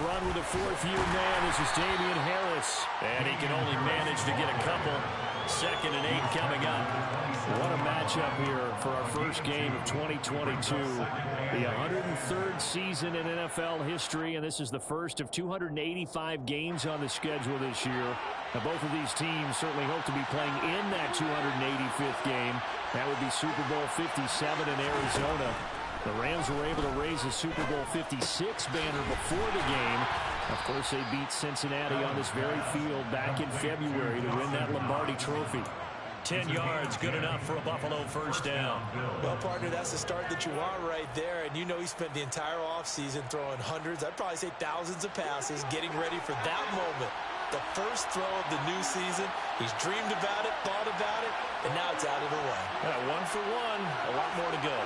run with a fourth-year man. This is Damian Harris. And he can only manage to get a couple. 2nd and 8 coming up. What a matchup here for our first game of 2022. The 103rd season in NFL history, and this is the first of 285 games on the schedule this year. Now, both of these teams certainly hope to be playing in that 285th game. That would be Super Bowl 57 in Arizona. The Rams were able to raise a Super Bowl 56 banner before the game. Of course, they beat Cincinnati on this very field back in February to win that Lombardi Trophy. 10 yards, good enough for a Buffalo first down. Well, partner, that's the start that you want right there. And you know he spent the entire offseason throwing hundreds, I'd probably say thousands of passes, getting ready for that moment. The first throw of the new season. He's dreamed about it, thought about it, and now it's out of the way. Yeah, 1 for 1, a lot more to go.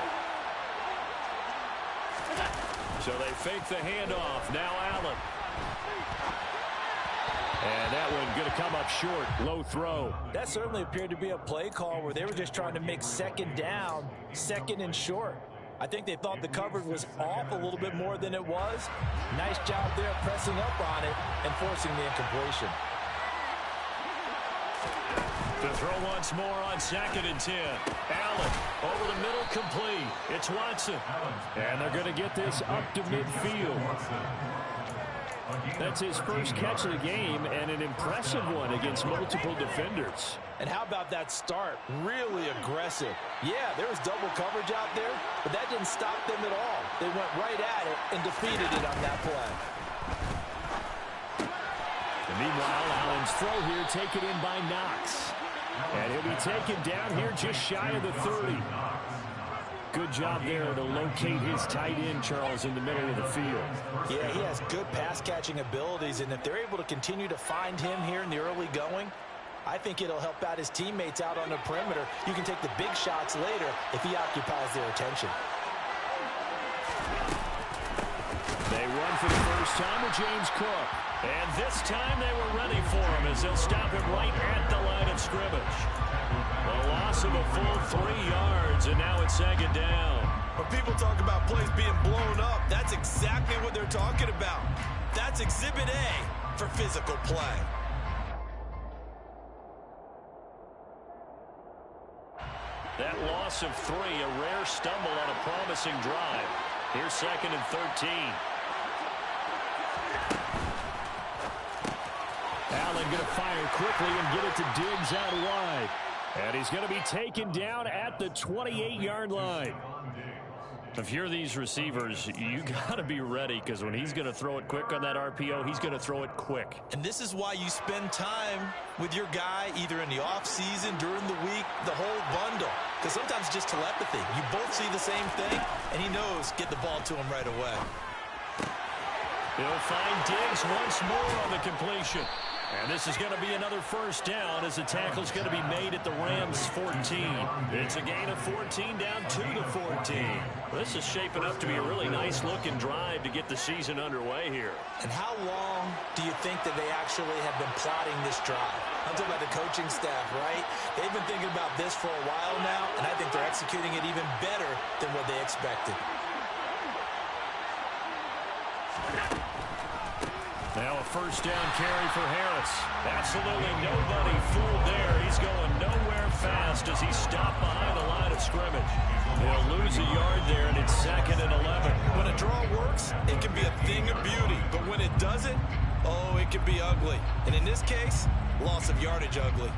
So they fake the handoff. Now Allen. And that one going to come up short. Low throw. That certainly appeared to be a play call where they were just trying to make second down, second and short. I think they thought the coverage was off a little bit more than it was. Nice job there pressing up on it and forcing the incompletion. To throw once more on 2nd and 10. Allen over the middle, complete. It's Watson. And they're going to get this up to midfield. That's his first catch of the game and an impressive one against multiple defenders. And how about that start? Really aggressive. Yeah, there was double coverage out there, but that didn't stop them at all. They went right at it and defeated it on that play. And meanwhile, Allen's throw here taken in by Knox. And he'll be taken down here just shy of the 30. Good job there to locate his tight end, Charles, in the middle of the field. Yeah, he has good pass-catching abilities, and if they're able to continue to find him here in the early going, I think it'll help out his teammates out on the perimeter. You can take the big shots later if he occupies their attention. They run for the first time with James Cook. And this time they were ready for him as they'll stop him right at the line of scrimmage. A loss of a full 3 yards, and now it's 2nd down. When people talk about plays being blown up, that's exactly what they're talking about. That's Exhibit A for physical play. That loss of 3, a rare stumble on a promising drive. Here's 2nd and 13. Allen going to fire quickly and get it to Diggs out wide. And he's going to be taken down at the 28-yard line. If you're these receivers, you got to be ready, because when he's going to throw it quick on that RPO, he's going to throw it quick. And this is why you spend time with your guy either in the offseason, during the week, the whole bundle. Because sometimes it's just telepathy. You both see the same thing, and he knows get the ball to him right away. He'll find Diggs once more on the completion. And this is going to be another first down as the tackle's going to be made at the Rams' 14. It's a gain of 14 down to the 14. This is shaping up to be a really nice-looking drive to get the season underway here. And how long do you think that they actually have been plotting this drive? I'm talking about the coaching staff, right? They've been thinking about this for a while now, and I think they're executing it even better than what they expected. Now a first down carry for Harris. Absolutely nobody fooled there. He's going nowhere fast as he's stopped behind the line of scrimmage. They'll lose a yard there, and it's 2nd and 11. When a draw works, it can be a thing of beauty. But when it doesn't, oh, it can be ugly. And in this case, loss of yardage ugly.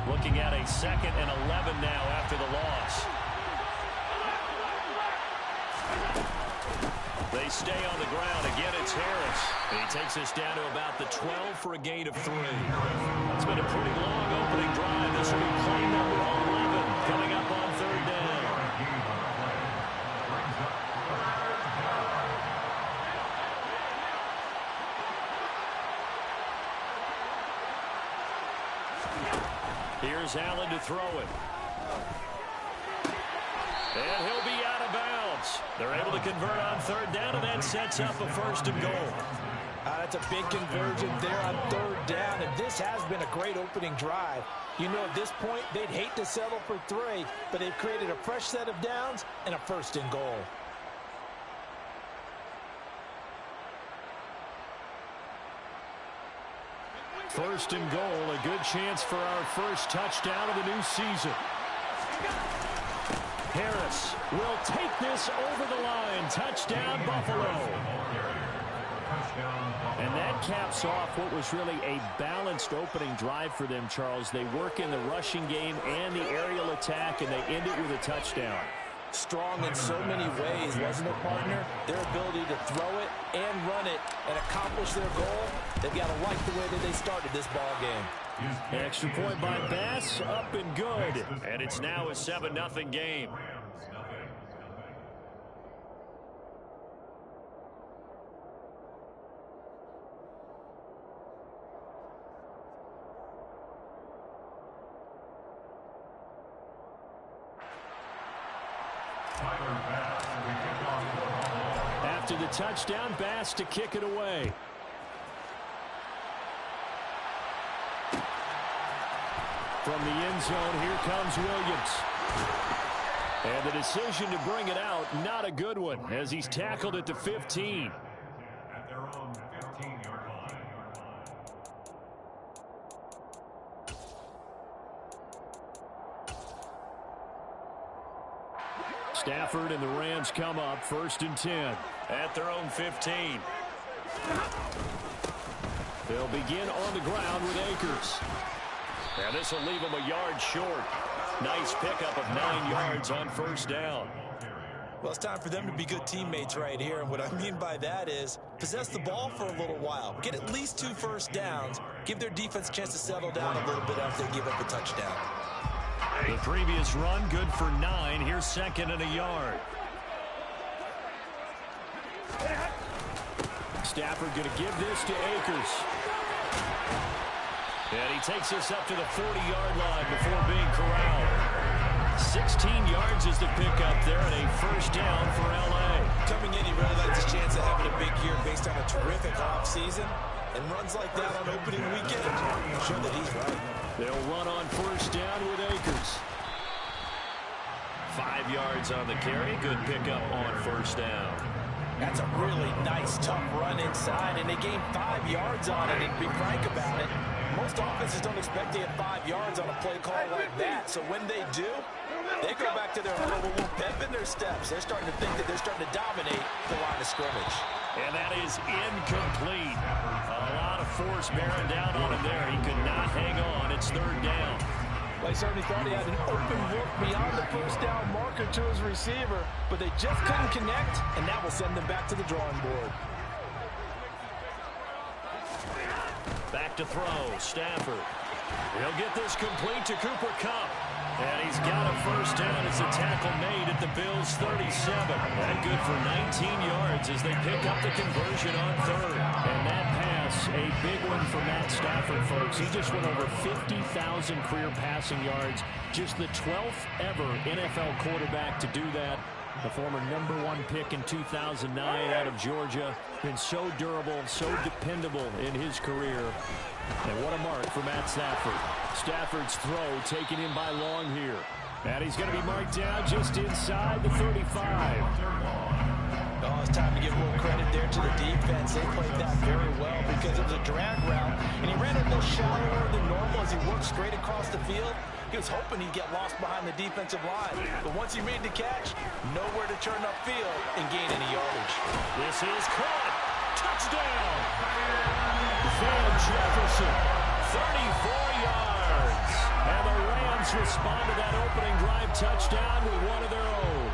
Looking at a 2nd and 11 now after the loss. They stay on the ground. Again, it's Harris. He takes us down to about the 12 for a gain of 3. It's been a pretty long opening drive. This will be play number 11 coming up on 3rd down. Here's Allen to throw it. And he'll be out of bounds. They're able to convert on 3rd down, and that sets up a 1st and goal. That's a big conversion there on 3rd down, and this has been a great opening drive. You know, at this point, they'd hate to settle for 3, but they've created a fresh set of downs and a 1st and goal. First and goal, a good chance for our first touchdown of the new season. Harris will take this over the line. Touchdown, Buffalo. And that caps off what was really a balanced opening drive for them, Charles. They work in the rushing game and the aerial attack, and they end it with a touchdown. Strong in so many ways, wasn't it, partner? Their ability to throw it and run it and accomplish their goal, they've got to like the way that they started this ball game. Extra point by Bass, up and good. And it's now a 7-0 game. After the touchdown, Bass to kick it away. From the end zone, here comes Williams. And the decision to bring it out, not a good one, as he's tackled at the 15. At their own 15-yard line. Stafford and the Rams come up 1st and 10 at their own 15. They'll begin on the ground with Akers. And this will leave him a yard short. Nice pickup of 9 yards on first down. Well, it's time for them to be good teammates right here. And what I mean by that is possess the ball for a little while. Get at least 2 first downs. Give their defense a chance to settle down a little bit after they give up a touchdown. The previous run, good for 9. Here's 2nd and a yard. Stafford going to give this to Akers. And he takes us up to the 40-yard line before being corralled. 16 yards is the pickup there, and a first down for L.A. Coming in, he really likes his chance of having a big year based on a terrific offseason. And runs like that on opening weekend, I'm sure that he's right. They'll run on first down with Akers. 5 yards on the carry. Good pickup on first down. That's a really nice, tough run inside, and they gained 5 yards on it. And to be frank about it, most offenses don't expect to get 5 yards on a play call like that. So when they do, they go back to their little pep in their steps. They're starting to think that they're starting to dominate the line of scrimmage. And that is incomplete. A lot of force bearing down on him there. He could not hang on. It's 3rd down. Well, he certainly thought he had an open look beyond the first down marker to his receiver, but they just couldn't connect, and that will send them back to the drawing board. Back to throw, Stafford. He'll get this complete to Cooper Kupp. And he's got a first down. It's a tackle made at the Bills' 37. And good for 19 yards as they pick up the conversion on 3rd. And that pass, a big one for Matt Stafford, folks. He just went over 50,000 career passing yards. Just the 12th ever NFL quarterback to do that. The former #1 pick in 2009 out of Georgia. Been so durable, so dependable in his career. And what a mark for Matt Stafford. Stafford's throw taken in by Long here. And he's going to be marked down just inside the 35. Oh, it's time to give a little credit there to the defense. They played that very well because it was a drag route. And he ran a little shallower than normal as he worked straight across the field. He was hoping he'd get lost behind the defensive line. But once he made the catch, nowhere to turn upfield and gain any yardage. This is caught. Touchdown. Van Jefferson, 34 yards. And the Rams respond to that opening drive touchdown with one of their own.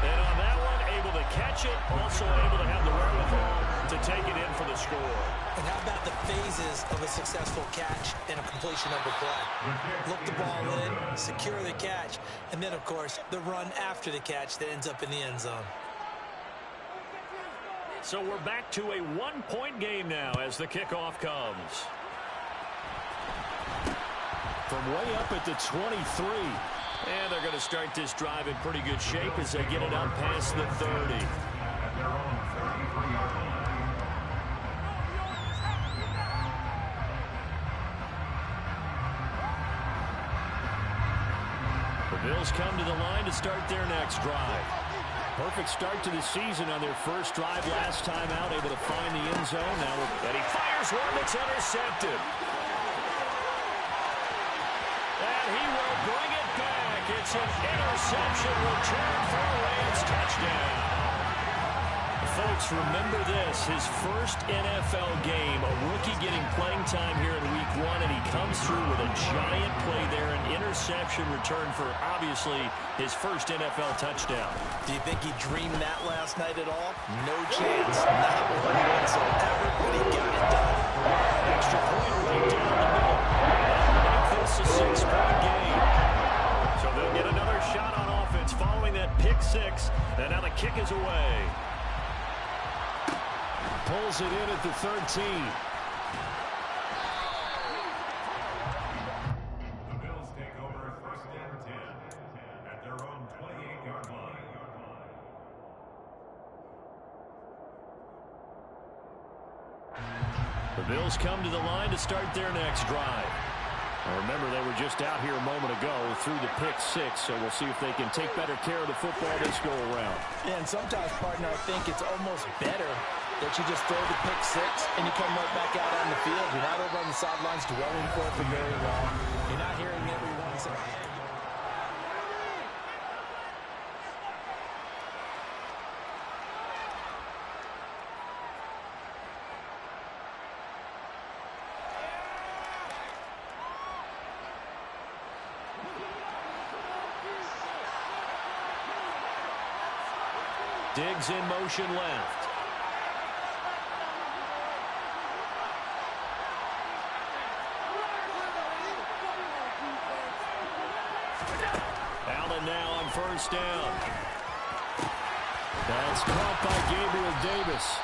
And on that one, able to catch it, also able to have the wherewithal to take it in for the score. And how about the phases of a successful catch and a completion of a play? Look the ball in, secure the catch, and then, of course, the run after the catch that ends up in the end zone. So we're back to a 1-point game now as the kickoff comes. From way up at the 23. And they're going to start this drive in pretty good shape as they get it out past the 30. At their own 33-yard line. The Bills come to the line to start their next drive. Perfect start to the season on their first drive last time out, able to find the end zone. And he fires one that's intercepted. And he will bring it back. It's an interception return for a Rams touchdown. Folks, remember this, his first NFL game, a rookie getting playing time here in week 1, and he comes through with a giant play there, an interception return for, obviously, his first NFL touchdown. Do you think he dreamed that last night at all? No chance. Not one whatsoever, but he got it done. Extra point right down the middle. Make this a 6-point game. So they'll get another shot on offense following that pick 6, and now the kick is away. Pulls it in at the 13. The Bills take over first and 10 at their own 28-yard line. The Bills come to the line to start their next drive. Now remember, they were just out here a moment ago through the pick 6, so we'll see if they can take better care of the football this go around. Yeah, and sometimes, partner, I think it's almost better that you just throw the pick 6 and you come right back out on the field. You're not over on the sidelines dwelling for it for very long. You're not hearing everyone say, Diggs in motion left. Allen now on first down. That's caught by Gabriel Davis.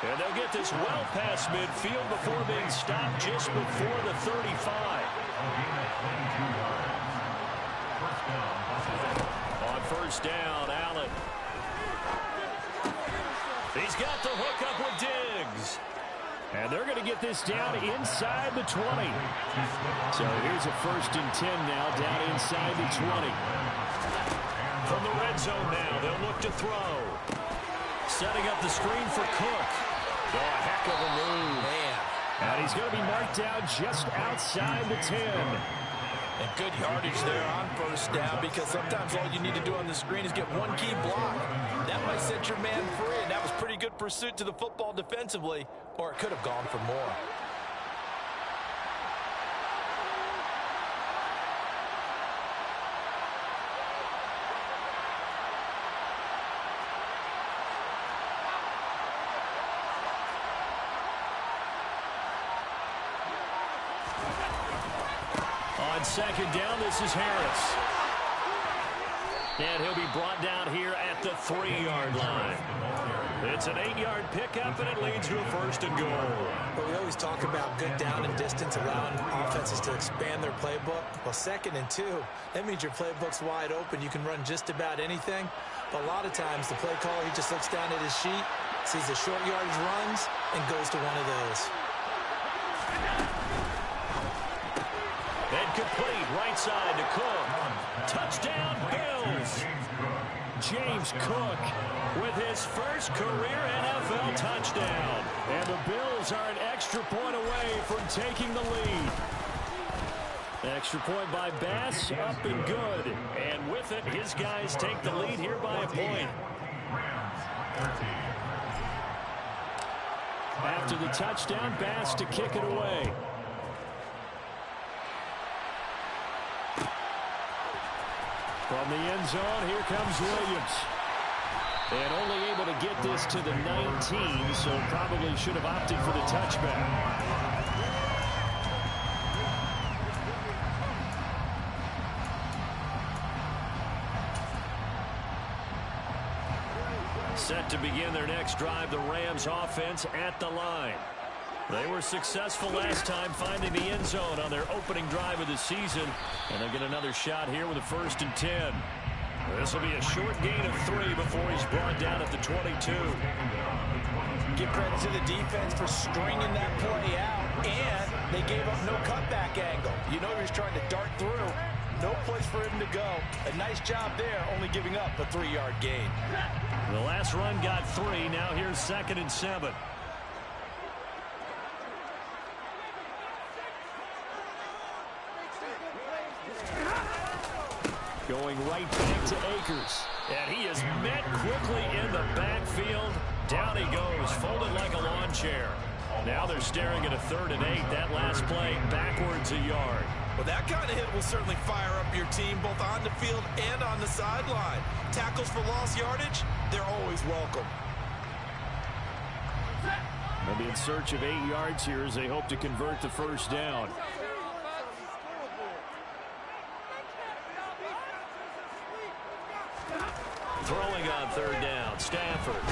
And they'll get this well past midfield before being stopped just before the 35. On first down, Allen. He's got the hook up with Diggs. And they're going to get this down inside the 20. So here's a first and 10 now down inside the 20. From the red zone now, they'll look to throw. Setting up the screen for Cook. Oh, a heck of a move. man. And he's going to be marked down just outside the 10. And good yardage there on first down, because sometimes all you need to do on the screen is get one key block. That might set your man free, and that was pretty good pursuit to the football defensively, or it could have gone for more. On second down, this is Harris. And he'll be brought down here at the 3-yard line. It's an 8-yard pickup, and it leads to a first and goal. But we always talk about good down and distance, allowing offenses to expand their playbook. Well, 2nd and 2, that means your playbook's wide open. You can run just about anything. But a lot of times, the play caller, he just looks down at his sheet, sees the short yardage runs, and goes to one of those. And complete, right side to Cook. Touchdown, Bills. James Cook with his first career NFL touchdown. And the Bills are an extra point away from taking the lead. Extra point by Bass, up and good. And with it, his guys take the lead here by a point. After the touchdown, Bass to kick it away. From the end zone, here comes Williams. And only able to get this to the 19, so probably should have opted for the touchback. Set to begin their next drive, the Rams offense at the line. They were successful last time finding the end zone on their opening drive of the season. And they'll get another shot here with a 1st and 10. This will be a short gain of 3 before he's brought down at the 22. Give credit to the defense for stringing that play out, and they gave up no cutback angle. You know he was trying to dart through. no place for him to go. A nice job there, only giving up a 3-yard gain. The last run got 3. Now here's 2nd and 7. Going right back to Akers. And he is met quickly in the backfield. Down he goes, folded like a lawn chair. Now they're staring at a 3rd and 8. That last play backwards a yard. Well, that kind of hit will certainly fire up your team both on the field and on the sideline. Tackles for lost yardage, they're always welcome. They'll be in search of 8 yards here as they hope to convert the first down. Throwing on 3rd down, Stafford.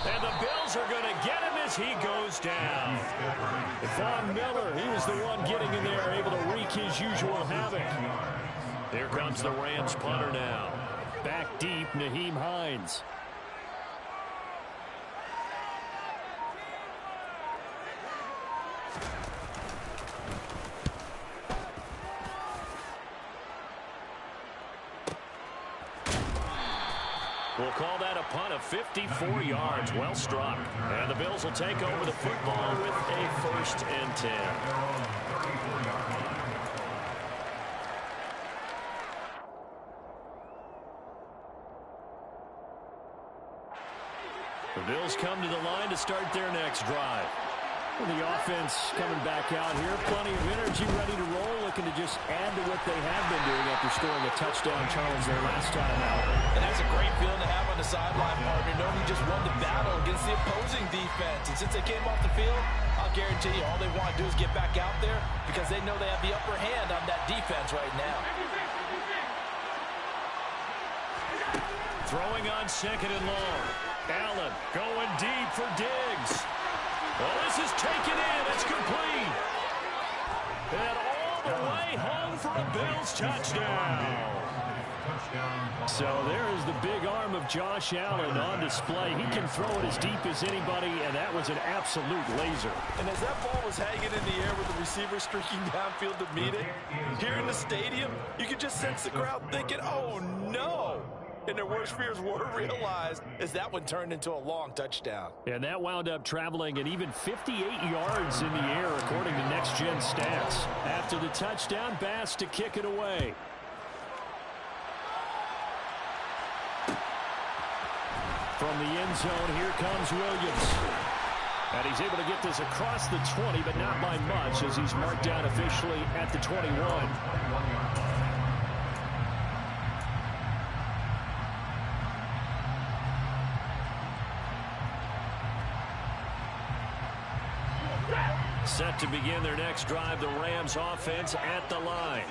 And the Bills are going to get him as he goes down. Von Miller, he was the one getting in there, able to wreak his usual havoc. Here comes the Rams punter now. Back deep, Nyheim Hines. We'll call that a punt of 54 yards. Well struck. And the Bills will take over the football with a 1st and 10. The Bills come to the line to start their next drive. The offense coming back out here. Plenty of energy, ready to roll, looking to just add to what they have been doing after scoring a touchdown, Charles, their last time out. And that's a great feeling to have on the sideline, partner, knowing you just won the battle against the opposing defense. And since they came off the field, I'll guarantee you all they want to do is get back out there because they know they have the upper hand on that defense right now. Throwing on 2nd and long. Allen going deep for Diggs. Well, this is taken in. It's complete. And all the way home for a Bills touchdown. So there is the big arm of Josh Allen on display. He can throw it as deep as anybody, and that was an absolute laser. And as that ball was hanging in the air with the receiver streaking downfield to meet it, here in the stadium, you could just sense the crowd thinking, oh, no. And their worst fears were realized as that one turned into a long touchdown. And that wound up traveling an even 58 yards in the air, according to Next Gen Stats. After the touchdown, Bass to kick it away. From the end zone, here comes Williams. And he's able to get this across the 20, but not by much, as he's marked down officially at the 21. Set to begin their next drive, the Rams offense at the line.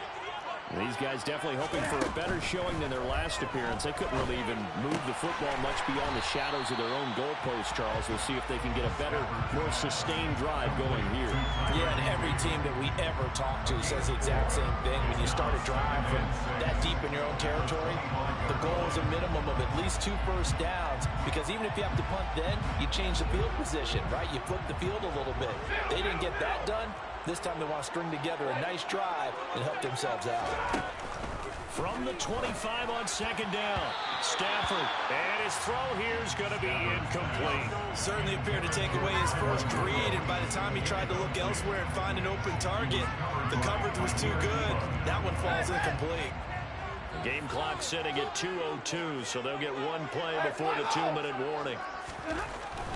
These guys definitely hoping for a better showing than their last appearance. They couldn't really even move the football much beyond the shadows of their own goalpost, Charles. We'll see if they can get a better, more sustained drive going here. Yeah, and every team that we ever talk to says the exact same thing. When you start a drive from that deep in your own territory, the goal is a minimum of at least 2 first downs, because even if you have to punt then, you change the field position, right? You flip the field a little bit. They didn't get that done. This time they want to string together a nice drive and help themselves out. From the 25 on 2nd down, Stafford, and his throw here is going to be incomplete. Certainly appeared to take away his first read, and by the time he tried to look elsewhere and find an open target, the coverage was too good. That one falls incomplete. The game clock sitting at 2:02, so they'll get one play before the 2-minute warning.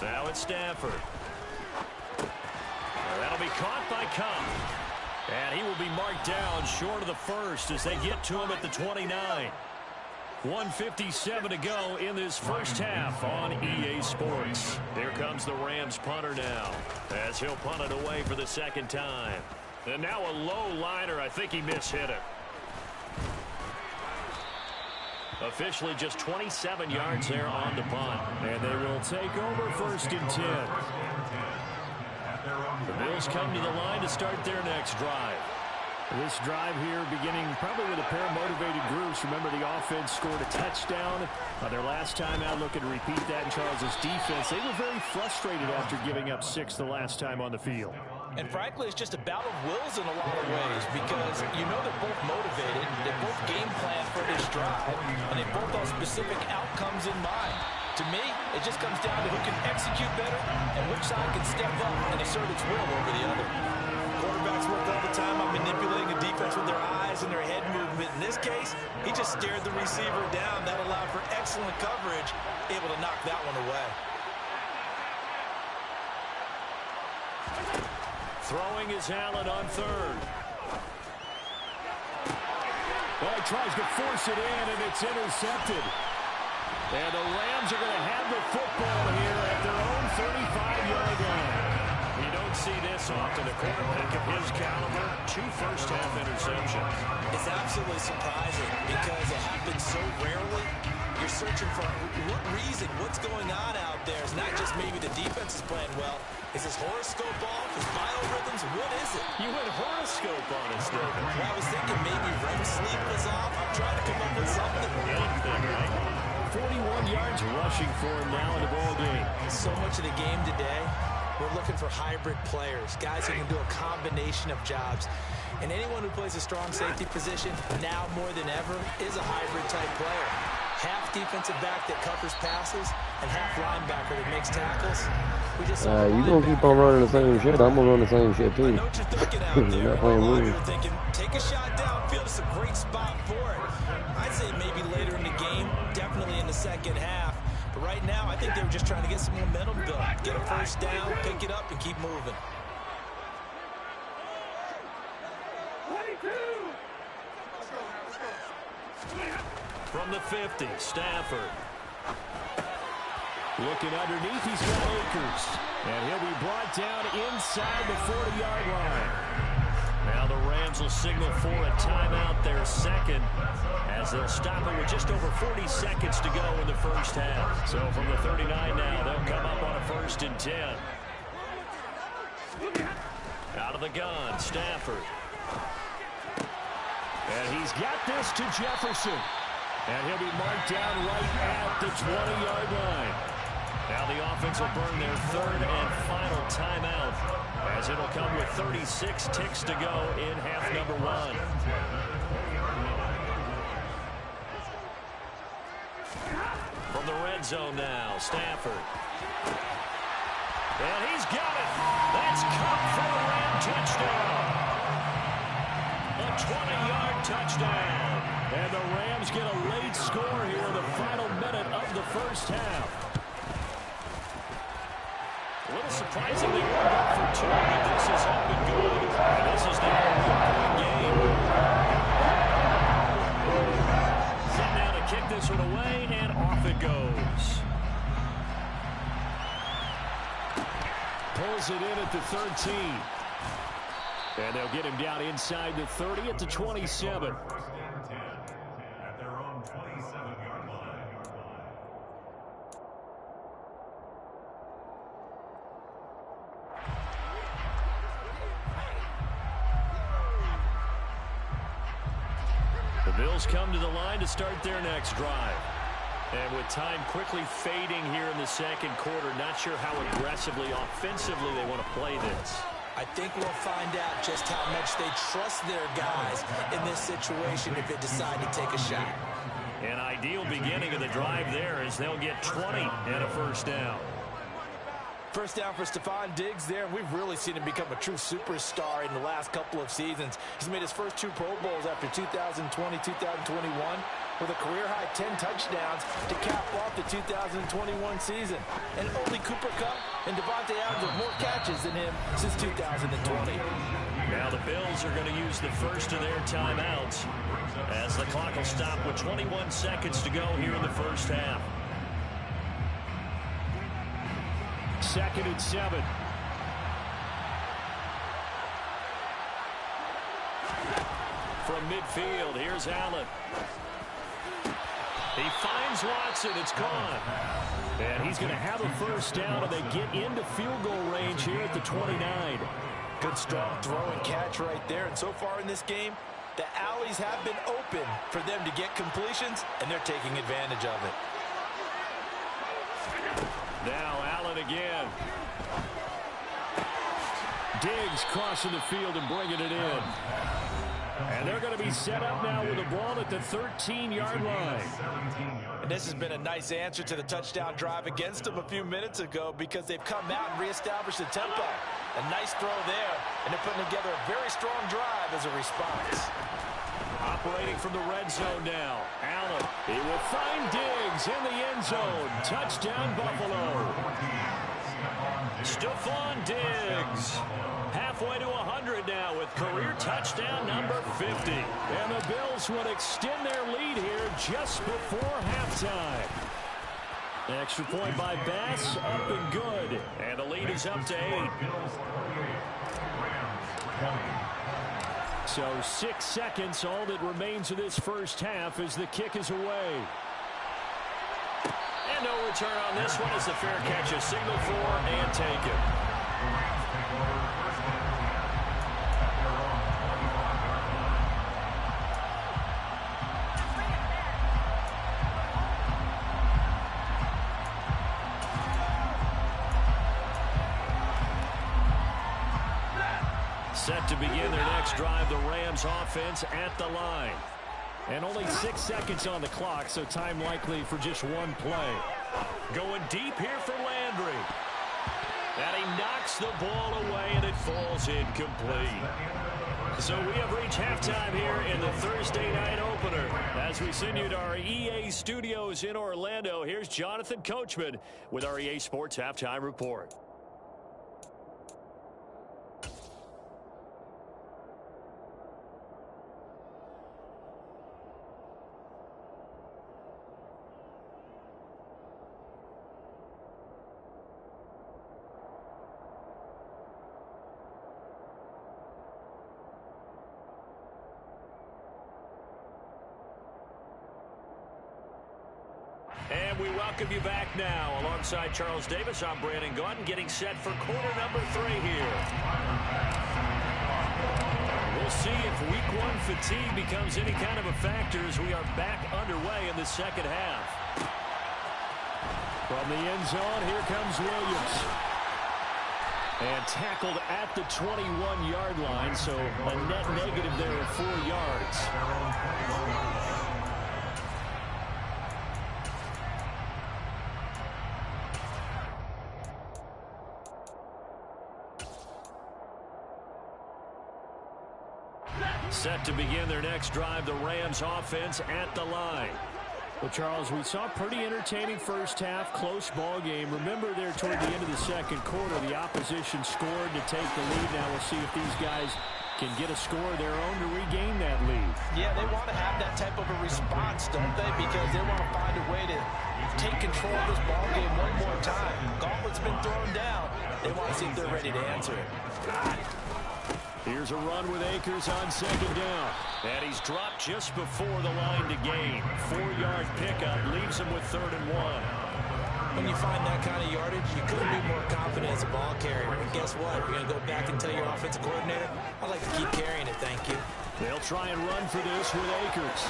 Now it's Stafford. That'll be caught by Kupp. And he will be marked down short of the first as they get to him at the 29. 1:57 to go in this first half on EA Sports. Here comes the Rams punter now as he'll punt it away for the 2nd time. And now a low liner. I think he mishit it. Officially just 27 yards there on the punt. And they will take over 1st and 10. The Bills come to the line to start their next drive. This drive here beginning probably with a pair of motivated groups. Remember, the offense scored a touchdown their last time out. Looking to repeat that in Charles's defense. They were very frustrated after giving up 6 the last time on the field. And frankly, it's just a battle of wills in a lot of ways because you know they're both motivated, they both game plan for this drive, and they both have specific outcomes in mind. To me, it just comes down to who can execute better and which side can step up and assert its will over the other. Quarterbacks work all the time on manipulating a defense with their eyes and their head movement. In this case, he just stared the receiver down. That allowed for excellent coverage, able to knock that one away. Throwing is Allen on third. Well, he tries to force it in, and it's intercepted. And the Rams are going to have the football here at their own 35-yard line. You don't see this often. A quarterback of his caliber, 2 first-half interceptions. It's absolutely surprising because it happens so rarely. You're searching for what reason, what's going on out there. It's not just maybe the defense is playing well. Is his horoscope off? His biorhythms? What is it? You went horoscope on us, David. Well, I was thinking maybe REM sleep was off. I'm trying to come up with something. Anything, right? 41 yards rushing for him now in the ball game. So much of the game today, we're looking for hybrid players, guys who can do a combination of jobs. And anyone who plays a strong safety position, now more than ever, is a hybrid-type player. Half defensive back that covers passes and half linebacker that makes tackles. We just You gonna keep on running the same shit, I'm gonna run the same shit too. I know what you're thinking out there. Not playing rules. You're thinking, take a shot downfield. It's a great spot for it. I'd say maybe later in the game, definitely in the second half. But right now, I think they were just trying to get some momentum built. Get a first down, pick it up, and keep moving. From the 50, Stafford. Looking underneath, he's got Akers. And he'll be brought down inside the 40-yard line. Now the Rams will signal for a timeout, their second, as they'll stop it with just over 40 seconds to go in the first half. So from the 39 now, they'll come up on a 1st and 10. Out of the gun, Stafford. And he's got this to Jefferson. And he'll be marked down right at the 20-yard line. Now the offense will burn their 3rd and final timeout, as it'll come with 36 ticks to go in half number 1. From the red zone now, Stafford. And he's got it. That's caught for a Ram touchdown. A 20-yard touchdown. And the Rams get a late score here in the final minute of the first half. A little surprising they won't go for 2, but this has all been good. And this is now a 1-point game. Set now to kick this one away, and off it goes. Pulls it in at the 13. And they'll get him down inside the 30 at the 27. At their own 27-yard line. The Bills come to the line to start their next drive. And with time quickly fading here in the second quarter, not sure how aggressively, offensively they want to play this. I think we'll find out just how much they trust their guys in this situation if they decide to take a shot. An ideal beginning of the drive there as they'll get 20 and a first down. First down for Stephon Diggs there. We've really seen him become a true superstar in the last couple of seasons. He's made his first 2 Pro Bowls after 2020, 2021. With a career-high 10 touchdowns to cap off the 2021 season. And only Cooper Kupp and Devontae Adams have more catches than him since 2020. Now the Bills are going to use the first of their timeouts as the clock will stop with 21 seconds to go here in the first half. 2nd and 7. From midfield, here's Allen. He finds Watson. It's gone. And he's going to have a first down, and they get into field goal range here at the 29. Good strong throw and catch right there. And so far in this game, the alleys have been open for them to get completions, and they're taking advantage of it. Now Allen again. Diggs crossing the field and bringing it in. And they're going to be set up now with the ball at the 13-yard line. And this has been a nice answer to the touchdown drive against them a few minutes ago because they've come out and reestablished the tempo. A nice throw there, and they're putting together a very strong drive as a response. Operating from the red zone now. Allen, he will find Diggs in the end zone. Touchdown, Buffalo. Stephon Diggs. Halfway to 100 now with career touchdown number 50. And the Bills would extend their lead here just before halftime. Extra point by Bass, up and good. And the lead is up to 8. So 6 seconds, all that remains of this first half as the kick is away. And no return on this one as the fair catch is signaled for and taken. Set to begin their next drive, the Rams offense at the line. And only 6 seconds on the clock, so time likely for just one play. Going deep here for Landry. And he knocks the ball away, and it falls incomplete. So we have reached halftime here in the Thursday night opener. As we send you to our EA studios in Orlando, here's Jonathan Coachman with our EA Sports Halftime Report. And we welcome you back now. Alongside Charles Davis, I'm Brandon Gaudin, getting set for quarter number 3 here. We'll see if week 1 fatigue becomes any kind of a factor as we are back underway in the second half. From the end zone, here comes Williams. And tackled at the 21-yard line, so a net negative there of 4 yards. Set to begin their next drive, the Rams offense at the line. Well, Charles, we saw a pretty entertaining first half, close ball game. Remember there toward the end of the second quarter, the opposition scored to take the lead. Now we'll see if these guys can get a score of their own to regain that lead. Yeah, they want to have that type of a response, don't they? Because they want to find a way to take control of this ball game one more time. Gauntlet's been thrown down. They want to see if they're ready to answer it. Here's a run with Akers on second down. And he's dropped just before the line to gain. 4-yard pickup leaves him with 3rd and 1. When you find that kind of yardage, you couldn't be more confident as a ball carrier. And guess what? You're going to go back and tell your offensive coordinator, I'd like to keep carrying it, thank you. They'll try and run for this with Akers.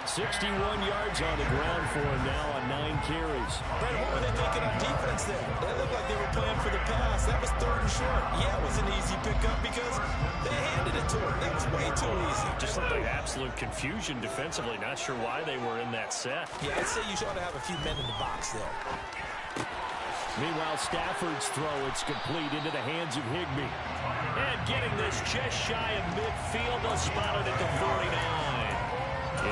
61 yards on the ground for him now on 9 carries. Brandon, what were they thinking on defense there? They looked like they were playing for the pass. That was 3rd and short. Yeah, it was an easy pickup because they handed it to him. That was way too easy. Just looked like absolute confusion defensively. Not sure why they were in that set. Yeah, I'd say you ought to have a few men in the box there. Meanwhile, Stafford's throw, it's complete into the hands of Higbee. And getting this just shy of midfield, they'll spot it at the 49.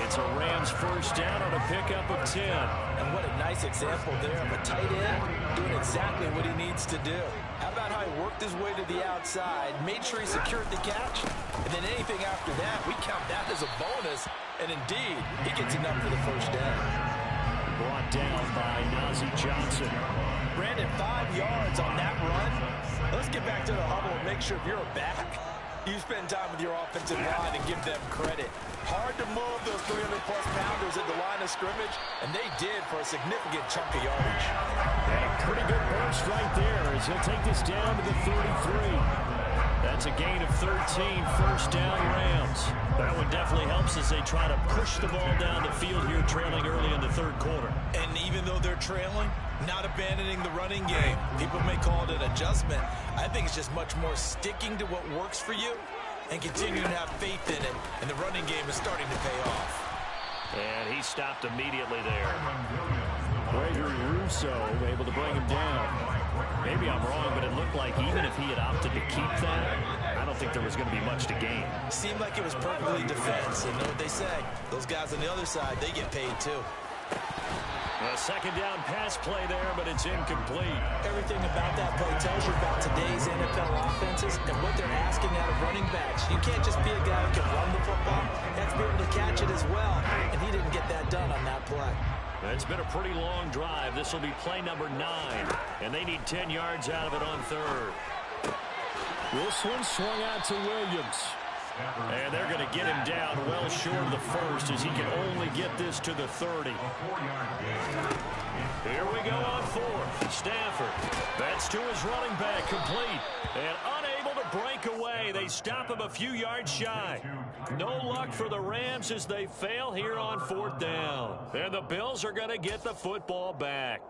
It's a Rams first down on a pickup of 10. And what a nice example there of a tight end doing exactly what he needs to do. How about how he worked his way to the outside, made sure he secured the catch, and then anything after that, we count that as a bonus. And indeed, he gets enough for the first down. Brought down by Nazeeh Johnson. Brandon, 5 yards on that run. Let's get back to the huddle and make sure if you're a back, you spend time with your offensive line and give them credit. Hard to move those 300-plus pounders at the line of scrimmage, and they did for a significant chunk of yardage. And a pretty good burst right there as he'll take this down to the 33. That's a gain of 13, first down Rams. That one definitely helps as they try to push the ball down the field here, trailing early in the 3rd quarter. And even though they're trailing, not abandoning the running game. People may call it an adjustment. I think it's just much more sticking to what works for you and continuing to have faith in it. And the running game is starting to pay off. And he stopped immediately there. Gregory Rousseau able to bring him down. Maybe I'm wrong, but it looked like even if he had opted to keep that, I don't think there was going to be much to gain. Seemed like it was perfectly defense. And you know what they say? Those guys on the other side, they get paid too. A second down pass play there, but it's incomplete. Everything about that play tells you about today's NFL offenses and what they're asking out of running backs. You can't just be a guy who can run the football. You have to be able to catch it as well, and he didn't get that done on that play. It's been a pretty long drive. This will be play number 9, and they need 10 yards out of it on third. This one swung out to Williams. And they're going to get him down well short of the first as he can only get this to the 30. Here we go on fourth. Stafford. That's to his running back, complete. And unable to break away. They stop him a few yards shy. No luck for the Rams as they fail here on fourth down. And the Bills are going to get the football back.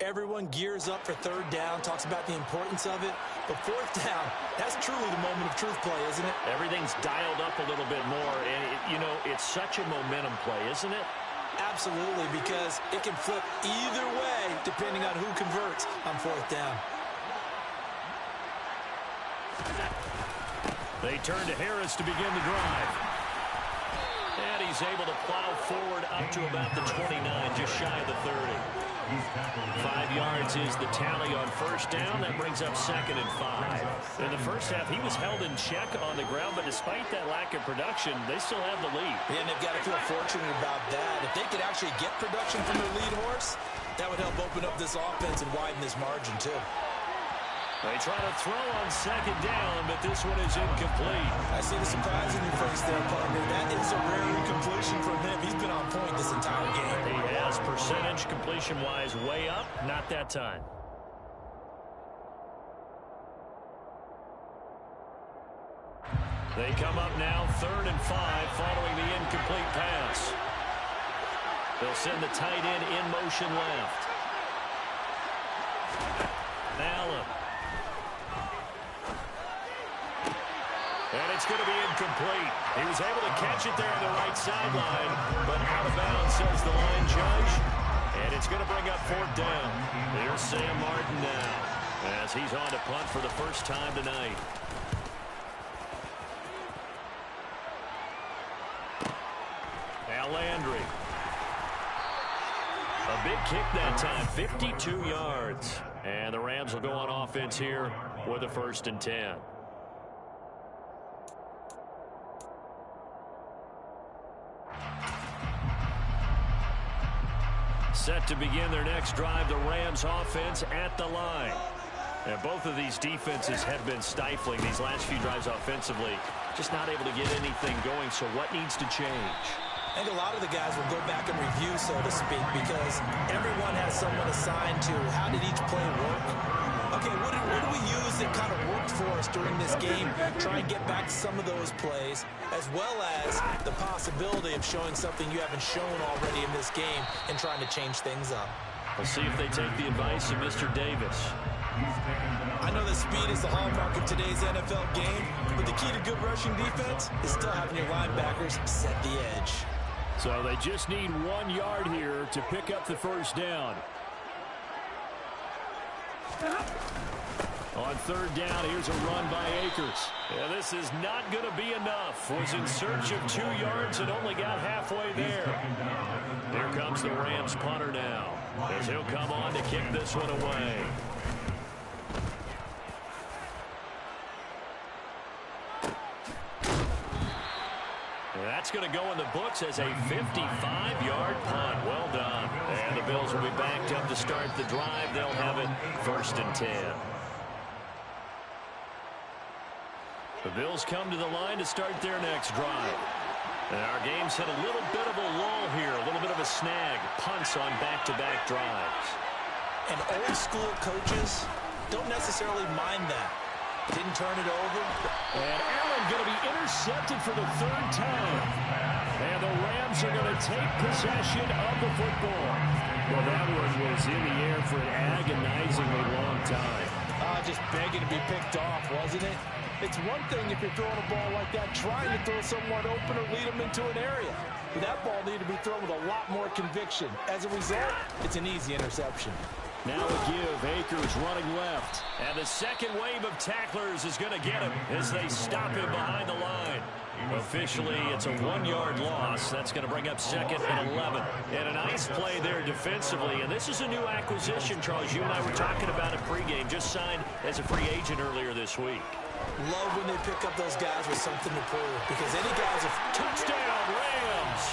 Everyone gears up for third down, talks about the importance of it. But fourth down, that's truly the moment of truth play, isn't it? Everything's dialed up a little bit more. And, you know, it's such a momentum play, isn't it? Absolutely, because it can flip either way depending on who converts on fourth down. They turn to Harris to begin the drive. And he's able to plow forward up to about the 29, just shy of the 30. 5 yards is the tally on first down. That brings up second and 5. In the first half, he was held in check on the ground, but despite that lack of production, they still have the lead. And they've got to feel fortunate about that. If they could actually get production from their lead horse, that would help open up this offense and widen this margin, too. They try to throw on second down, but this one is incomplete. I see the surprise in your face there, partner. That is a rare incompletion from him. He's been on point this entire game. He has percentage completion-wise way up. Not that time. They come up now, 3rd and 5, following the incomplete pass. They'll send the tight end in motion left. Allen. And it's going to be incomplete. He was able to catch it there on the right sideline, but out of bounds, says the line judge. And it's going to bring up fourth down. There's Sam Martin now, as he's on to punt for the first time tonight. Now Landry. A big kick that time, 52 yards. And the Rams will go on offense here with a 1st and 10. Set to begin their next drive, the Rams offense at the line. And both of these defenses have been stifling these last few drives offensively. Just not able to get anything going, so what needs to change? I think a lot of the guys will go back and review, so to speak, because everyone has someone assigned to how did each play work. Okay, what did we use that kind of worked for us during this game? Try and get back to some of those plays, as well as the possibility of showing something you haven't shown already in this game and trying to change things up. We'll see if they take the advice of Mr. Davis. I know that speed is the hallmark of today's NFL game, but the key to good rushing defense is still having your linebackers set the edge. So they just need 1 yard here to pick up the first down. On third down, here's a run by Akers. Yeah, this is not going to be enough. Was in search of 2 yards and only got halfway there. Here comes the Rams punter now, as he'll come on to kick this one away. That's going to go in the books as a 55-yard punt. Well done. And the Bills will be backed up to start the drive. They'll have it 1st and 10. The Bills come to the line to start their next drive. And our game's hit a little bit of a lull here, a little bit of a snag. Punts on back-to-back drives. And old-school coaches don't necessarily mind that. Didn't turn it over. And Allen going to be intercepted for the 3rd time. And the Rams are going to take possession of the football. Well, that one was in the air for an agonizingly long time. Just begging to be picked off, wasn't it? It's one thing if you're throwing a ball like that, trying to throw someone open or lead them into an area. But that ball needed to be thrown with a lot more conviction. As a result, it's an easy interception. Now a give. Akers running left. And the second wave of tacklers is going to get him as they stop him behind the line. Officially, it's a 1-yard loss. That's going to bring up 2nd and 11. And a nice play there defensively. And this is a new acquisition, Charles. You and I were talking about it pregame. Just signed as a free agent earlier this week. Love when they pick up those guys with something to prove. Because any guys are... Touchdown, Rams!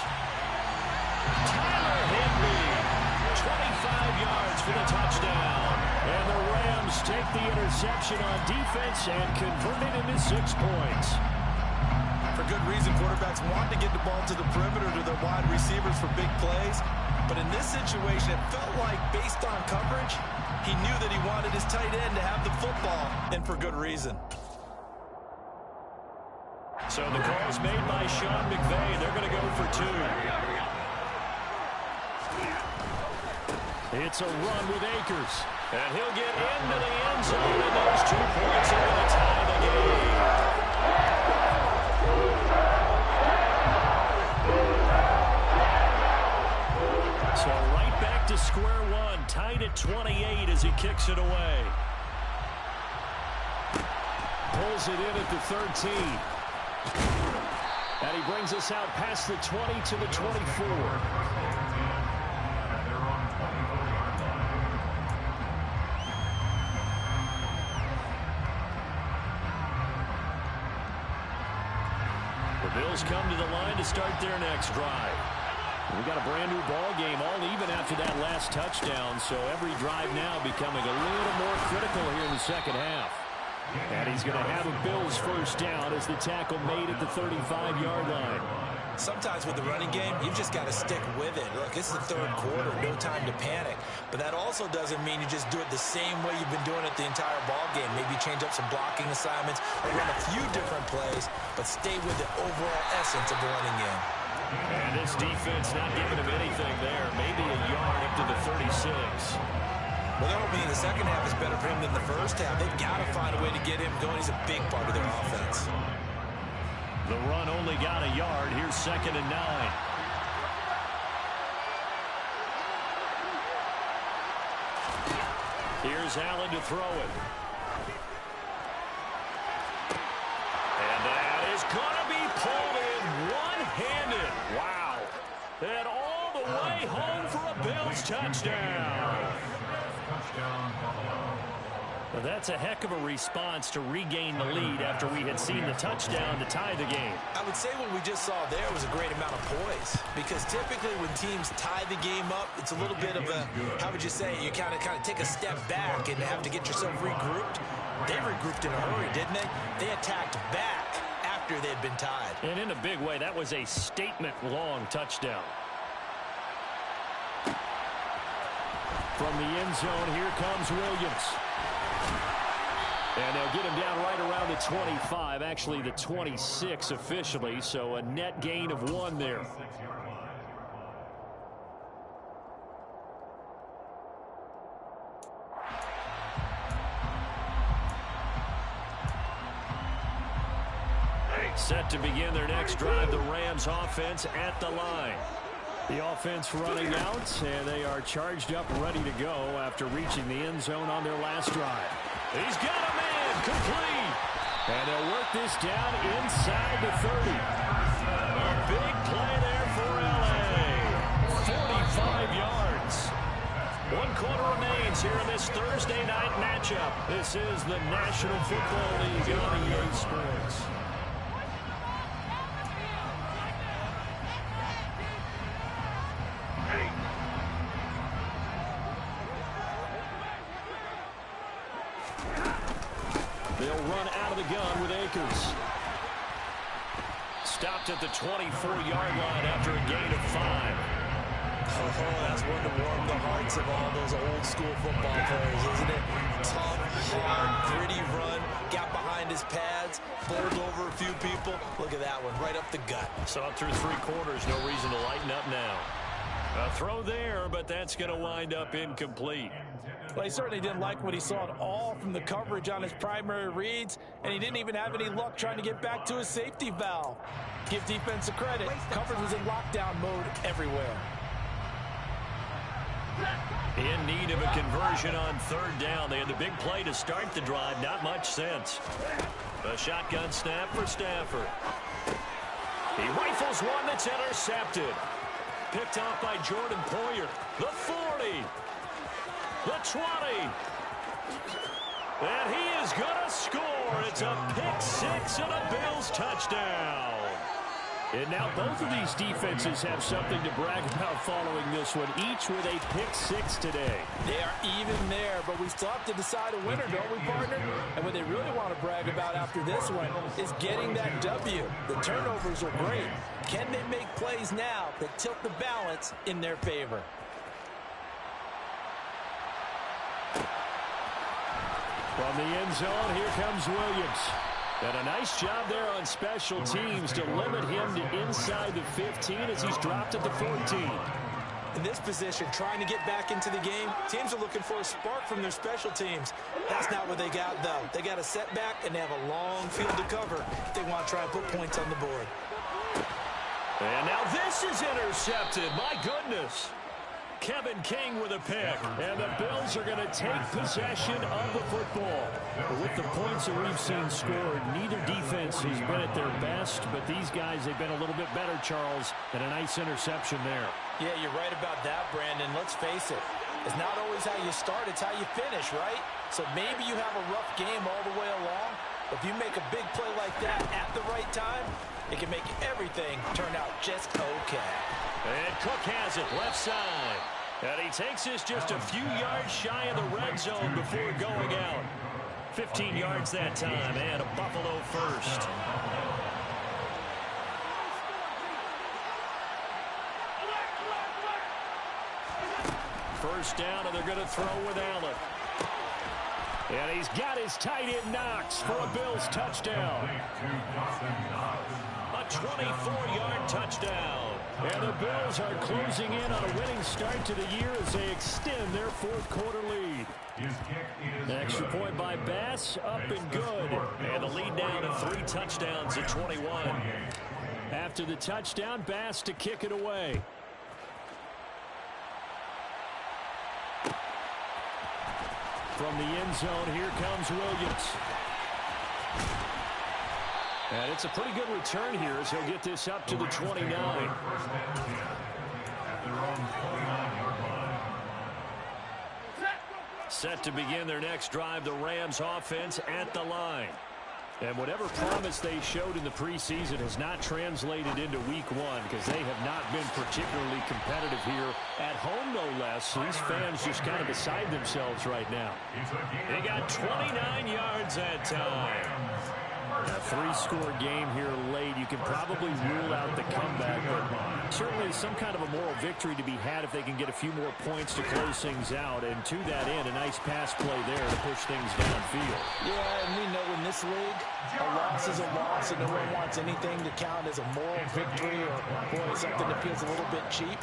Tyler Higbee, 25 yards for the touchdown. And the Rams take the interception on defense and convert it into 6 points. For good reason, quarterbacks want to get the ball to the perimeter to their wide receivers for big plays. But in this situation, it felt like, based on coverage, he knew that he wanted his tight end to have the football, and for good reason. So the call's made by Sean McVay. They're going to go for 2. It's a run with Akers. And he'll get into the end zone, and those 2 points are going to tie the game. So right back to square one, tied at 28 as he kicks it away. Pulls it in at the 13. And he brings us out past the 20 to the 24. The Bills come to the line to start their next drive. We got a brand new ball game, all even after that last touchdown, so every drive now becoming a little more critical here in the second half. And he's going to have a Bills first down as the tackle made at the 35-yard line. Sometimes with the running game, you've just got to stick with it. Look, it's the third quarter, no time to panic. But that also doesn't mean you just do it the same way you've been doing it the entire ball game. Maybe change up some blocking assignments or run a few different plays, but stay with the overall essence of the running game. And this defense not giving him anything there. Maybe a yard up to the 36. Well, that will mean the second half is better for him than the first half. They've got to find a way to get him going. He's a big part of their offense. The run only got a yard. Here's 2nd and 9. Here's Allen to throw it. And that is going to be pulled in one-handed. Wow. And all the way home for a Bills touchdown. Well, that's a heck of a response to regain the lead after we had seen the touchdown to tie the game. I would say what we just saw there was a great amount of poise, because typically when teams tie the game up, it's a little bit of a, how would you say, you kind of take a step back and have to get yourself regrouped. They regrouped in a hurry, didn't they? They attacked back after they'd been tied. And in a big way, that was a statement-long touchdown. From the end zone, here comes Williams. And they'll get him down right around the 25, actually the 26 officially, so a net gain of 1 there. Set to begin their next drive, the Rams offense at the line. The offense running out, and they are charged up, ready to go after reaching the end zone on their last drive. He's got a man, complete. And they'll work this down inside the 30. A big play there for L.A. 45 yards. 1 quarter remains here in this Thursday night matchup. This is the National Football League on EA Sports. They'll run out of the gun with Akers. Stopped at the 24-yard line after a gain of 5. Oh, that's one to warm the hearts of all those old-school football players, isn't it? Tough, hard, gritty run, got behind his pads, bowled over a few people. Look at that one, right up the gut. So up through 3 quarters, no reason to lighten up now. A throw there, but that's going to wind up incomplete. Well, he certainly didn't like what he saw at all from the coverage on his primary reads, and he didn't even have any luck trying to get back to his safety valve. Give defense a credit. Coverage was in lockdown mode everywhere. In need of a conversion on 3rd down. They had the big play to start the drive. Not much sense. A shotgun snap for Stafford. He rifles one that's intercepted. Picked off by Jordan Poyer. The 40. The 20. And he is going to score. It's a pick 6 and a Bills touchdown. And now both of these defenses have something to brag about following this one, each with a pick 6 today. They are even there, but we still have to decide a winner, don't we, partner? And what they really want to brag about after this one is getting that W. The turnovers are great. Can they make plays now that tilt the balance in their favor? From the end zone, here comes Williams. And a nice job there on special teams to limit him to inside the 15 as he's dropped at the 14. In this position, trying to get back into the game, teams are looking for a spark from their special teams. That's not what they got, though. They got a setback, and they have a long field to cover if they want to try and put points on the board. And now this is intercepted. My goodness. Kevin King with a pick. And the Bills are going to take possession of the football. With the points that we've seen scored, neither defense has been at their best, but these guys, they've been a little bit better, Charles, and a nice interception there. Yeah, you're right about that, Brandon. Let's face it. It's not always how you start, it's how you finish, right? So maybe you have a rough game all the way along, but if you make a big play like that at the right time, it can make everything turn out just okay. And Cook has it left side. And he takes this just a few yards shy of the red zone before going out. 15 yards that time, and a Buffalo first. First down, and they're going to throw with Allen. And he's got his tight end Knox for a Bills touchdown. A 24-yard touchdown. And the Bills are closing in on a winning start to the year as they extend their 4th quarter lead. An extra point by Bass, up and good. And the lead down to 3 touchdowns at 21. After the touchdown, Bass to kick it away. From the end zone, here comes Williams. And it's a pretty good return here as he'll get this up to the 29. Set to begin their next drive, the Rams offense at the line. And whatever promise they showed in the preseason has not translated into week 1 because they have not been particularly competitive here at home, no less. These fans just kind of beside themselves right now. They got 29 yards that time. A 3-score game here late. You can probably rule out the comeback, but certainly some kind of a moral victory to be had if they can get a few more points to close things out. And to that end, a nice pass play there to push things downfield. Yeah, and we know in this league, a loss is a loss, and no one wants anything to count as a moral victory or, boy, something that feels a little bit cheap.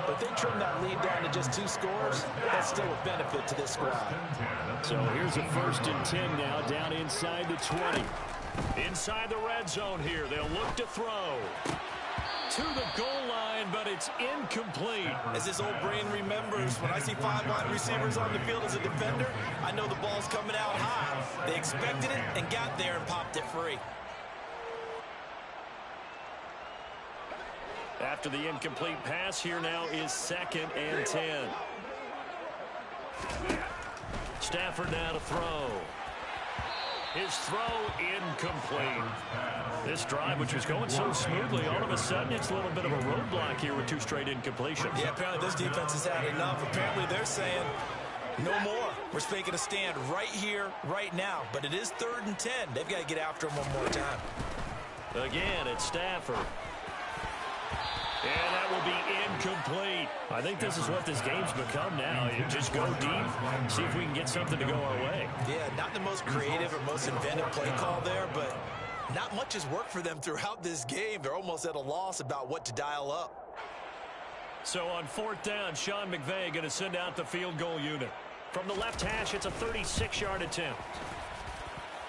But they trim that lead down to just 2 scores. That's still a benefit to this squad. So here's a 1st and 10 now, down inside the 20. Inside the red zone here, they'll look to throw. To the goal line, but it's incomplete. As this old brain remembers, when I see 5 wide receivers on the field as a defender, I know the ball's coming out high. They expected it and got there and popped it free. After the incomplete pass, here now is 2nd and 10. Stafford now to throw. His throw incomplete. This drive, which was going so smoothly, all of a sudden it's a little bit of a roadblock here with 2 straight incompletions. Yeah, apparently this defense has had enough. Apparently they're saying, no more. We're making a stand right here, right now. But it is 3rd and 10. They've got to get after him one more time. Again, it's Stafford. And that will be incomplete. I think this is what this game's become now. You just go deep, see if we can get something to go our way. Yeah, not the most creative or most inventive play call there, but Not much has worked for them throughout this game. They're almost at a loss about what to dial up. So on 4th down, Sean McVay going to send out the field goal unit. From the left hash, it's a 36-yard attempt.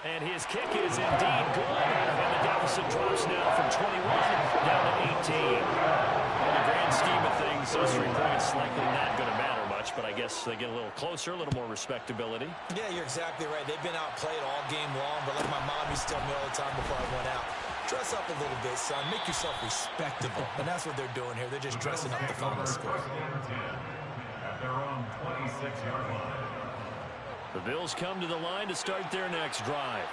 And his kick is indeed good. And the deficit drops now from 21 down to 18. In the grand scheme of things, those 3 points likely not going to matter much, but I guess they get a little closer, a little more respectability. Yeah, you're exactly right. They've been outplayed all game long, but like my mom used to tell me all the time before I went out, dress up a little bit, son. Make yourself respectable. And that's what they're doing here. They're just dressing up the final score. At their own 26-yard line. The Bills come to the line to start their next drive.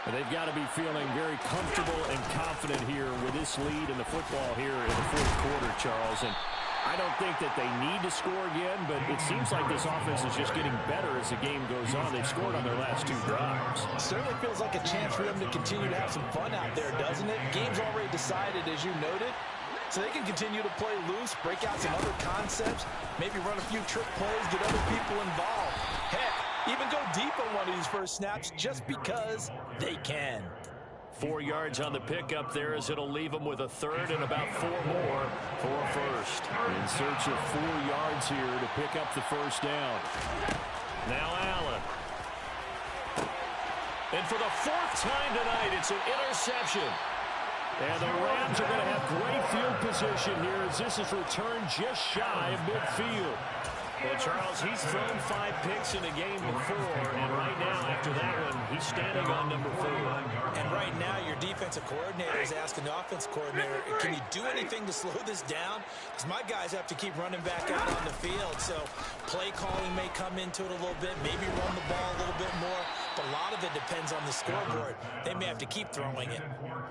And they've got to be feeling very comfortable and confident here with this lead in the football here in the 4th quarter, Charles. And I don't think that they need to score again, but it seems like this offense is just getting better as the game goes on. They've scored on their last 2 drives. Certainly feels like a chance for them to continue to have some fun out there, doesn't it? Game's already decided, as you noted. So they can continue to play loose, break out some other concepts, maybe run a few trick plays, get other people involved. Heck, even go deep on one of these first snaps just because they can. 4 yards on the pickup there as it'll leave them with a 3rd and about 4 more for a first. In search of 4 yards here to pick up the first down. Now Allen. And for the 4th time tonight, it's an interception. And the Rams are going to have great field position here as this is returned just shy of midfield. Well, Charles, he's thrown 5 picks in a game before, and right now, after that one, he's standing on number 4. And right now, your defensive coordinator is asking the offensive coordinator, can you do anything to slow this down? Because my guys have to keep running back out on the field, so play calling may come into it a little bit, maybe run the ball a little bit more, but a lot of it depends on the scoreboard. They may have to keep throwing it.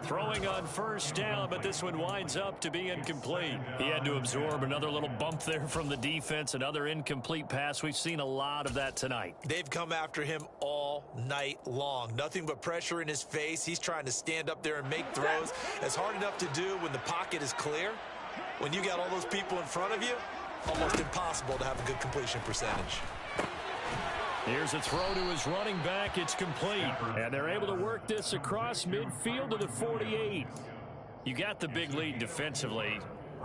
Throwing on first down, but this one winds up to be incomplete. He had to absorb another little bump there from the defense, another incomplete pass. We've seen a lot of that tonight. They've come after him all night long. Nothing but pressure in his face. He's trying to stand up there and make throws. It's hard enough to do when the pocket is clear. When you got all those people in front of you, almost impossible to have a good completion percentage. Here's a throw to his running back. It's complete. And they're able to work this across midfield to the 48. You got the big lead defensively.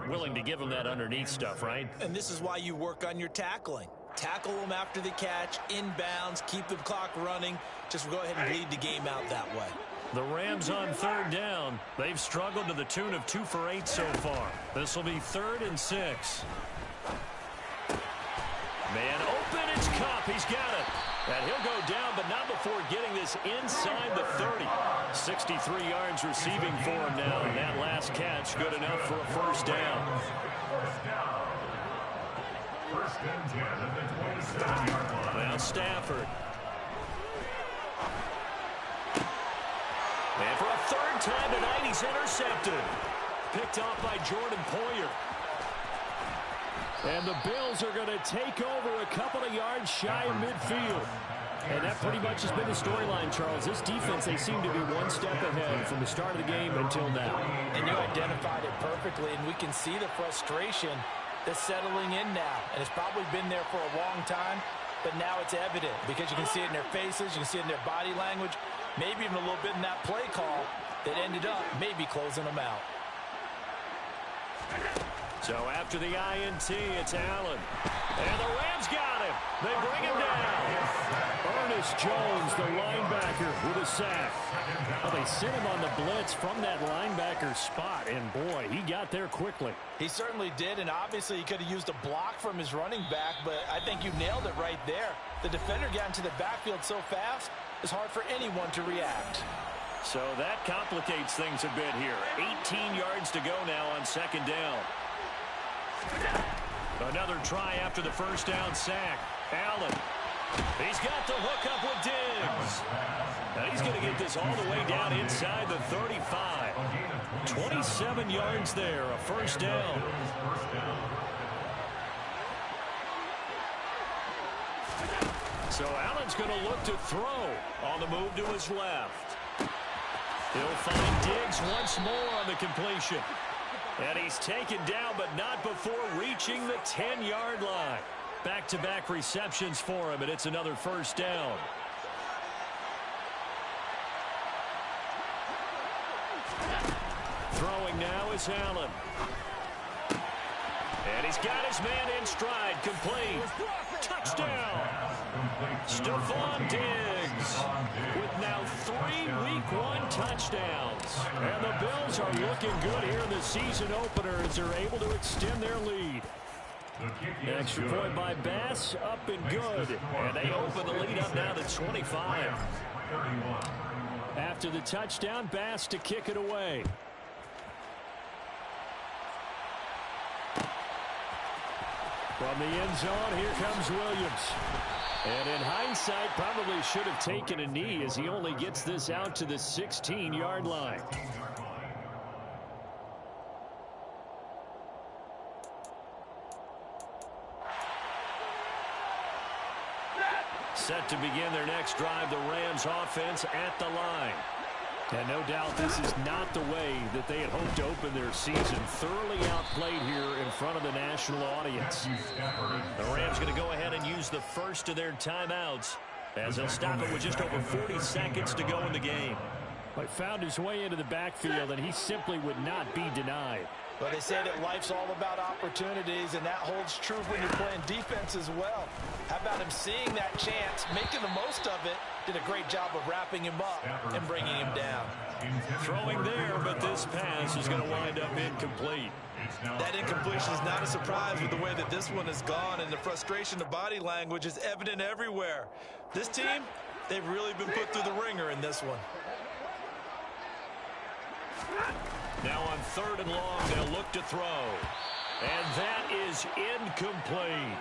Willing to give him that underneath stuff, right? And this is why you work on your tackling. Tackle them after the catch, inbounds, keep the clock running. Just go ahead and bleed the game out that way. The Rams on 3rd down. They've struggled to the tune of 2 for 8 so far. This will be 3rd and 6. Man open, it's Kupp. He's got it. And he'll go down, but not before getting this inside the 30. 63 yards receiving for him now. And that last catch good enough for a first down. First and 10 at the 27-yard line. Now Stafford. And for a 3rd time tonight, he's intercepted. Picked off by Jordan Poyer. And the Bills are going to take over a couple of yards shy of midfield. And that pretty much has been the storyline, Charles. This defense, they seem to be one step ahead from the start of the game until now. And you identified it perfectly, and we can see the frustration that's settling in now. And it's probably been there for a long time, but now it's evident because you can see it in their faces, you can see it in their body language, maybe even a little bit in that play call that ended up maybe closing them out. So after the INT, it's Allen. And the Rams got him. They bring him down. Ernest Jones, the linebacker, with a sack. Well, they sent him on the blitz from that linebacker spot, and boy, he got there quickly. He certainly did, and obviously he could have used a block from his running back, but I think you nailed it right there. The defender got into the backfield so fast, it's hard for anyone to react. So that complicates things a bit here. 18 yards to go now on 2nd down. Another try after the first down sack. Allen. He's got the hook up with Diggs. Now he's going to get this all the way down inside the 35. 27 yards there, a first down. So Allen's going to look to throw on the move to his left. He'll find Diggs once more on the completion. And he's taken down, but not before reaching the 10-yard line. Back-to-back receptions for him, and it's another first down. Throwing now is Allen. And he's got his man in stride. Complete. Touchdown. Stephon Diggs with now 3 Week 1 touchdowns. And the Bills are looking good here in the season opener as they're able to extend their lead. Extra point by Bass, up and good. And they open the lead up now to 25. After the touchdown, Bass to kick it away. From the end zone, here comes Williams. And in hindsight, probably should have taken a knee as he only gets this out to the 16-yard line. Set to begin their next drive, the Rams offense at the line. And no doubt this is not the way that they had hoped to open their season. Thoroughly outplayed here in front of the national audience. The Rams going to go ahead and use the first of their timeouts as they'll stop it with just over 40 seconds to go in the game. But found his way into the backfield, and he simply would not be denied. Well, they say that life's all about opportunities, and that holds true when you're playing defense as well. How about him seeing that chance, making the most of it, did a great job of wrapping him up and bringing him down. Throwing there, but this pass is going to wind up incomplete. That incompletion is not a surprise with the way that this one has gone, and the frustration of body language is evident everywhere. This team, they've really been put through the ringer in this one. Now on 3rd and long, they'll look to throw. And that is incomplete.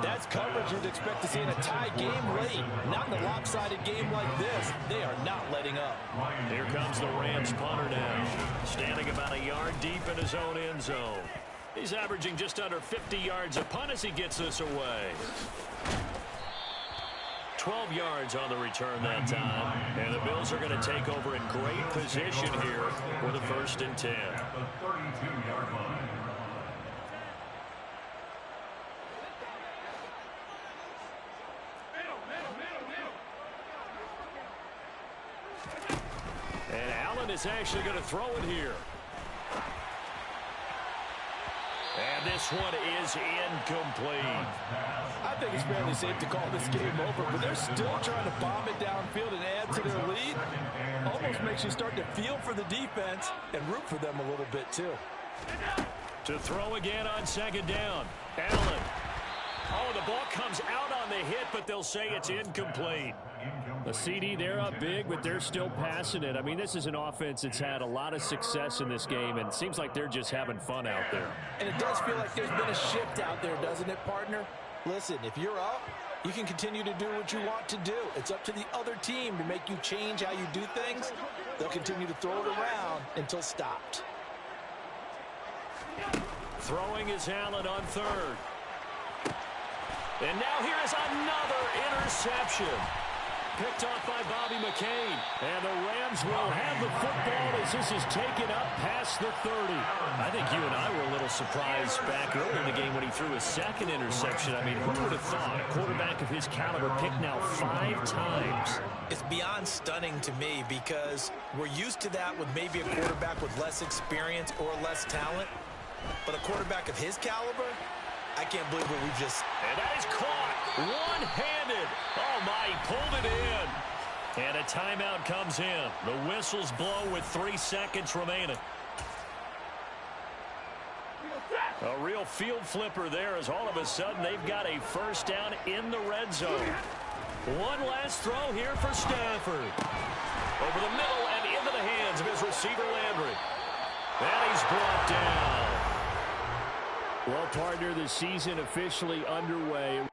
That's coverage you'd expect to see in a tie game late. Not in a lopsided game like this. They are not letting up. Here comes the Rams punter now. Standing about a yard deep in his own end zone. He's averaging just under 50 yards a punt as he gets this away. 12 yards on the return that time. And the Bills are going to take over in great position here with a 1st and 10. At the 32-yard line. And Allen is actually going to throw it here. And this one is incomplete. I think it's fairly safe to call this game over, but they're still trying to bomb it downfield and add to their lead. Almost makes you start to feel for the defense and root for them a little bit too. To throw again on 2nd down. Allen. Oh, the ball comes out on the hit, but they'll say it's incomplete. The CD, they're up big, but they're still passing it. I mean, this is an offense that's had a lot of success in this game, and it seems like they're just having fun out there. And it does feel like there's been a shift out there, doesn't it, partner? Listen, if you're up, you can continue to do what you want to do. It's up to the other team to make you change how you do things. They'll continue to throw it around until stopped. Throwing is Allen on 3rd. And now here is another interception. Picked off by Bobby McCain. And the Rams will have the football as this is taken up past the 30. I think you and I were a little surprised back early in the game when he threw his 2nd interception. I mean, who would have thought a quarterback of his caliber picked now 5 times? It's beyond stunning to me because we're used to that with maybe a quarterback with less experience or less talent. But a quarterback of his caliber, I can't believe what we've just... And that is caught one-handed. Oh, my, he pulled it in. And a timeout comes in. The whistles blow with 3 seconds remaining. A real field flipper there as all of a sudden they've got a 1st down in the red zone. One last throw here for Stafford. Over the middle and into the hands of his receiver Landry. And he's brought down. Well, partner, the season officially underway.